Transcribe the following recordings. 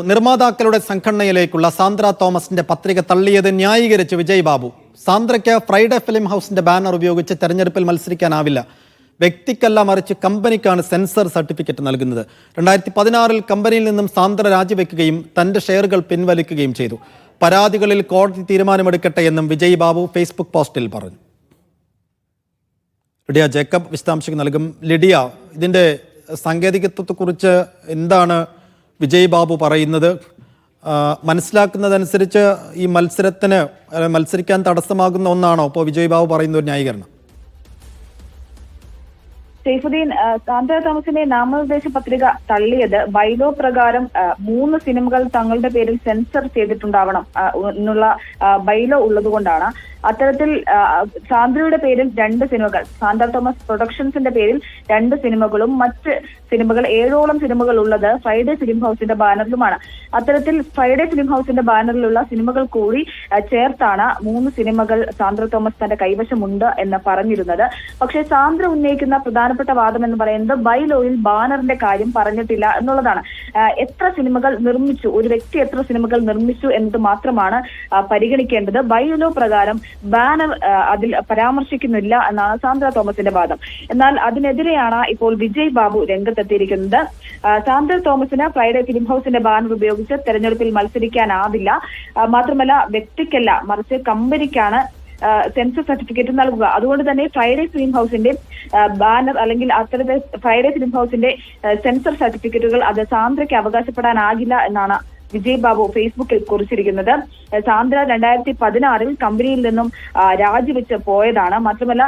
നിർമ്മാതാക്കളുടെ സംഘടനയിലേക്കുള്ള സാന്ദ്ര തോമസിന്റെ പത്രിക തള്ളിയത് ന്യായീകരിച്ച് വിജയ് ബാബു. സാന്ദ്രയ്ക്ക് ഫ്രൈഡേ ഫിലിം ഹൗസിന്റെ ബാനർ ഉപയോഗിച്ച് തെരഞ്ഞെടുപ്പിൽ മത്സരിക്കാനാവില്ല. വ്യക്തിക്കല്ല, മറിച്ച് കമ്പനിക്കാണ് സെൻസർ സർട്ടിഫിക്കറ്റ് നൽകുന്നത്. 2016 കമ്പനിയിൽ നിന്നും സാന്ദ്ര രാജിവെക്കുകയും തന്റെ ഷെയറുകൾ പിൻവലിക്കുകയും ചെയ്തു. പരാതികളിൽ കോടതി തീരുമാനമെടുക്കട്ടെ എന്നും വിജയ് ബാബു ഫേസ്ബുക്ക് പോസ്റ്റിൽ പറഞ്ഞു. ലിഡിയ ജേക്കബ് വിശദാംശങ്ങൾ നൽകും. ലിഡിയ, ഇതിന്റെ സാങ്കേതികത്വത്തെക്കുറിച്ച് എന്താണ് വിജയ് ബാബു പറയുന്നത്? മനസ്സിലാക്കുന്നതനുസരിച്ച് ഈ മത്സരിക്കാൻ തടസ്സമാകുന്ന ഒന്നാണോ ഇപ്പോൾ വിജയ് ബാബു പറയുന്ന ഒരു ന്യായീകരണം? സൈഫുദ്ദീൻ, സാന്ദ്ര തോമസിന്റെ നാമനിർദ്ദേശ പത്രിക തള്ളിയത് ബൈലോ പ്രകാരം 3 സിനിമകൾ തങ്ങളുടെ പേരിൽ സെൻസർ ചെയ്തിട്ടുണ്ടാവണം എന്നുള്ള ബൈലോ ഉള്ളതുകൊണ്ടാണ്. അത്തരത്തിൽ സാന്ദ്രയുടെ പേരിൽ 2 സിനിമകൾ, സാന്ദ്ര തോമസ് പ്രൊഡക്ഷൻസിന്റെ പേരിൽ 2 സിനിമകളും മറ്റ് സിനിമകൾ 7ഓളം സിനിമകൾ ഉള്ളത് ഫ്രൈഡേ ഫിലിം ഹൗസിന്റെ ബാനറിലുമാണ്. അത്തരത്തിൽ ഫ്രൈഡേ ഫിലിം ഹൗസിന്റെ ബാനറിലുള്ള സിനിമകൾ കൂടി ചേർത്താണ് 3 സിനിമകൾ സാന്ദ്ര തോമസ് തന്റെ കൈവശമുണ്ട് എന്ന് പറഞ്ഞിരുന്നത്. പക്ഷേ സാന്ദ്ര ഉന്നയിക്കുന്ന പ്രധാനപ്പെട്ട വാദം എന്ന് പറയുന്നത് ബൈലോയിൽ ബാനറിന്റെ കാര്യം പറഞ്ഞിട്ടില്ല എന്നുള്ളതാണ്. എത്ര സിനിമകൾ നിർമ്മിച്ചു, ഒരു വ്യക്തി എത്ര സിനിമകൾ നിർമ്മിച്ചു എന്നത് മാത്രമാണ് പരിഗണിക്കേണ്ടത്. ബൈലോ പ്രകാരം ബാനർ അതിൽ പരാമർശിക്കുന്നില്ല എന്നാണ് സാന്ദ്ര തോമസിന്റെ വാദം. എന്നാൽ അതിനെതിരെയാണ് ഇപ്പോൾ വിജയ് ബാബു രംഗത്തെത്തിയിരിക്കുന്നത്. സാന്ദ്ര തോമസിന് ഫ്രൈഡേ ഫിലിം ഹൗസിന്റെ ബാനർ ഉപയോഗിച്ച് തെരഞ്ഞെടുപ്പിൽ മത്സരിക്കാനാവില്ല. മാത്രമല്ല, വ്യക്തിക്കല്ല, മറിച്ച് കമ്പനിക്കാണ് സെൻസർ സർട്ടിഫിക്കറ്റ് നൽകുക. അതുകൊണ്ട് തന്നെ ഫ്രൈഡേ ഫിലിം ഹൗസിന്റെ ബാനർ അല്ലെങ്കിൽ അത്തരത്തിൽ ഫ്രൈഡേ ഫിലിം ഹൗസിന്റെ സെൻസർ സർട്ടിഫിക്കറ്റുകൾ അത് സാന്ദ്രയ്ക്ക് അവകാശപ്പെടാനാകില്ല എന്നാണ് വിജയ് ബാബു ഫേസ്ബുക്കിൽ കുറിച്ചിരിക്കുന്നത്. സാന്ദ്ര 2016 കമ്പനിയിൽ നിന്നും രാജിവെച്ച് പോയതാണ്. മാത്രമല്ല,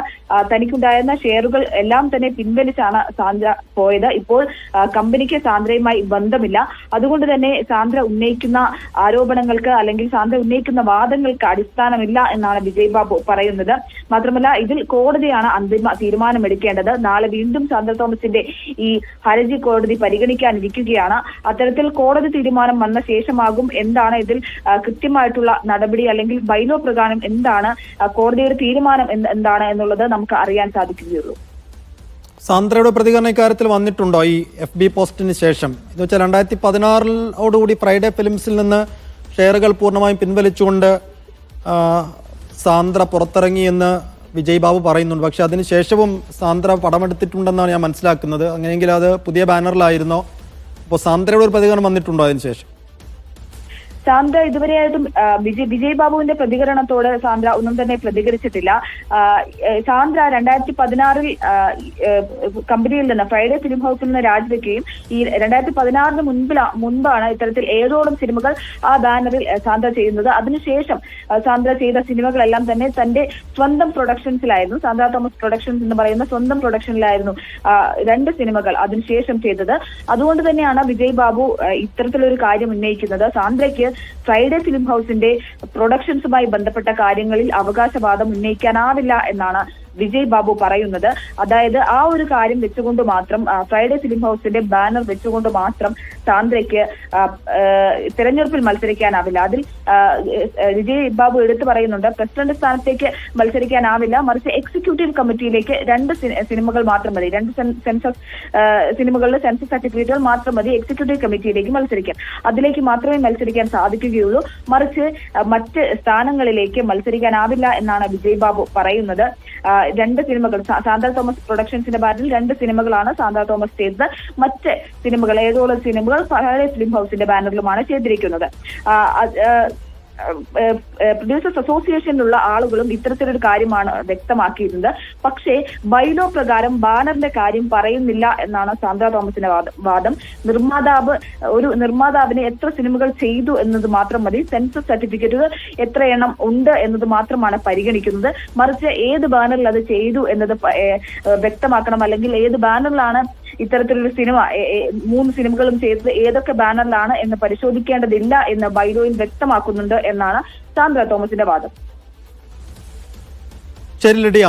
തനിക്കുണ്ടായിരുന്ന ഷെയറുകൾ എല്ലാം തന്നെ പിൻവലിച്ചാണ് സാന്ദ്ര പോയത്. ഇപ്പോൾ കമ്പനിക്ക് സാന്ദ്രയുമായി ബന്ധമില്ല. അതുകൊണ്ട് തന്നെ സാന്ദ്ര ഉന്നയിക്കുന്ന ആരോപണങ്ങൾക്ക് അല്ലെങ്കിൽ സാന്ദ്ര ഉന്നയിക്കുന്ന വാദങ്ങൾക്ക് അടിസ്ഥാനമില്ല എന്നാണ് വിജയ് ബാബു പറയുന്നത്. മാത്രമല്ല, ഇതിൽ കോടതിയാണ് അന്തിമ തീരുമാനമെടുക്കേണ്ടത്. നാളെ വീണ്ടും സാന്ദ്ര തോമസിന്റെ ഈ ഹർജി കോടതി പരിഗണിക്കാനിരിക്കുകയാണ്. അത്തരത്തിൽ കോടതി തീരുമാനം വന്ന ശേഷമാകും എന്താണ് ഇതിൽ കൃത്യമായിട്ടുള്ള നടപടി അല്ലെങ്കിൽ ബൈലോ പ്രകാരം എന്താണ് കോടതിയുടെ തീരുമാനം എന്താണ് എന്നുള്ളത് നമുക്ക് അറിയാൻ സാധിക്കുകയുള്ളൂ. സാന്ദ്രയുടെ പ്രതികരണ ഇക്കാര്യത്തിൽ വന്നിട്ടുണ്ടോ ഈ FB പോസ്റ്റിന് ശേഷം? എന്ന് വെച്ചാൽ 2016 ഫ്രൈഡേ ഫിലിംസിൽ നിന്ന് ഷെയറുകൾ പൂർണ്ണമായും പിൻവലിച്ചുകൊണ്ട് സാന്ദ്ര പുറത്തിറങ്ങിയെന്ന് വിജയ് ബാബു പറയുന്നുണ്ട്. പക്ഷെ അതിനുശേഷവും സാന്ദ്ര പടമെടുത്തിട്ടുണ്ടെന്നാണ് ഞാൻ മനസ്സിലാക്കുന്നത്. അങ്ങനെയെങ്കിൽ അത് പുതിയ ബാനറിലായിരുന്നോ? അപ്പോൾ സാന്ദ്രയുടെ ഒരു പ്രതികരണം വന്നിട്ടുണ്ടോ അതിനുശേഷം? സാന്ദ്ര ഇതുവരെയായിട്ടും വിജയ് ബാബുവിന്റെ പ്രതികരണത്തോട് സാന്ദ്ര ഒന്നും തന്നെ പ്രതികരിച്ചിട്ടില്ല. സാന്ദ്ര 2016 കമ്പനിയിൽ നിന്ന് ഫ്രൈഡേ ഫിലിം ഹൗസിൽ നിന്ന് രാജിവെക്കുകയും ഈ 2016 മുൻപാണ് ഇത്തരത്തിൽ 7ഓളം സിനിമകൾ ആ ബാനറിൽ സാന്ദ്ര ചെയ്യുന്നത്. അതിനുശേഷം സാന്ദ്ര ചെയ്ത സിനിമകളെല്ലാം തന്നെ തന്റെ സ്വന്തം പ്രൊഡക്ഷൻസിലായിരുന്നു. സാന്ദ്ര തോമസ് പ്രൊഡക്ഷൻസ് എന്ന് പറയുന്ന സ്വന്തം പ്രൊഡക്ഷനിലായിരുന്നു 2 സിനിമകൾ അതിനുശേഷം ചെയ്തത്. അതുകൊണ്ട് തന്നെയാണ് വിജയ് ബാബു ഇത്തരത്തിലൊരു കാര്യം ഉന്നയിക്കുന്നത്. സാന്ദ്രയ്ക്ക് ഫ്രൈഡേ ഫിലിം ഹൗസിന്റെ പ്രൊഡക്ഷൻസുമായി ബന്ധപ്പെട്ട കാര്യങ്ങളിൽ അവകാശവാദം ഉന്നയിക്കാനാവില്ല എന്നാണ് വിജയ് ബാബു പറയുന്നത്. അതായത് ആ ഒരു കാര്യം വെച്ചുകൊണ്ട് മാത്രം, ഫ്രൈഡേ ഫിലിം ഹൗസിന്റെ ബാനർ വെച്ചുകൊണ്ട് മാത്രം സാന്ദ്രയ്ക്ക് തെരഞ്ഞെടുപ്പിൽ മത്സരിക്കാനാവില്ല. അതിൽ വിജയ് ബാബു എടുത്തു പറയുന്നുണ്ട്, പ്രസിഡന്റ് സ്ഥാനത്തേക്ക് മത്സരിക്കാനാവില്ല, മറിച്ച് എക്സിക്യൂട്ടീവ് കമ്മിറ്റിയിലേക്ക് 2 സിനിമകൾ മാത്രം മതി, 2 സെൻസസ് സിനിമകളുടെ സെൻസസ് സർട്ടിഫിക്കറ്റുകൾ മാത്രം മതി എക്സിക്യൂട്ടീവ് കമ്മിറ്റിയിലേക്ക് മത്സരിക്കാൻ. അതിലേക്ക് മാത്രമേ മത്സരിക്കാൻ സാധിക്കുകയുള്ളൂ, മറിച്ച് മറ്റ് സ്ഥാനങ്ങളിലേക്ക് മത്സരിക്കാനാവില്ല എന്നാണ് വിജയ് ബാബു പറയുന്നത്. 2 സിനിമകൾ സാന്ദ്ര തോമസ് പ്രൊഡക്ഷൻസിന്റെ ബാനറിൽ 2 സിനിമകളാണ് സാന്ദ്ര തോമസ് ചെയ്തത്. മറ്റ് സിനിമകൾ 7ഓളം സിനിമകൾ ഫ്രൈഡേ ഫിലിം ഹൗസിന്റെ ബാനറിലുമാണ് ചെയ്തിരിക്കുന്നത്. പ്രൊഡ്യൂസേഴ്സ് അസോസിയേഷനിലുള്ള ആളുകളും ഇത്തരത്തിലൊരു കാര്യമാണ് വ്യക്തമാക്കിയിരുന്നത്. പക്ഷേ ബൈലോ പ്രകാരം ബാനറിന്റെ കാര്യം പറയുന്നില്ല എന്നാണ് സാന്ദ്ര തോമസിന്റെ വാദം. ഒരു നിർമ്മാതാവിന് എത്ര സിനിമകൾ ചെയ്തു എന്നത് മാത്രം മതി, സെൻസസ് സർട്ടിഫിക്കറ്റുകൾ എത്ര എണ്ണം ഉണ്ട് എന്നത് മാത്രമാണ് പരിഗണിക്കുന്നത്. മറിച്ച് ഏത് ബാനറിൽ അത് ചെയ്തു എന്നത് വ്യക്തമാക്കണം. അല്ലെങ്കിൽ ഏത് ബാനറിലാണ് ഇത്തരത്തിലൊരു സിനിമ 3 സിനിമകളും ചെയ്തത് ഏതൊക്കെ ബാനറിലാണ് എന്ന് പരിശോധിക്കേണ്ടതില്ല എന്ന് ബൈലോയിൽ വ്യക്തമാക്കുന്നുണ്ട് എന്നാണ് സാന്ദ്ര തോമസിന്റെ വാദം. ശരി ലിഡിയ.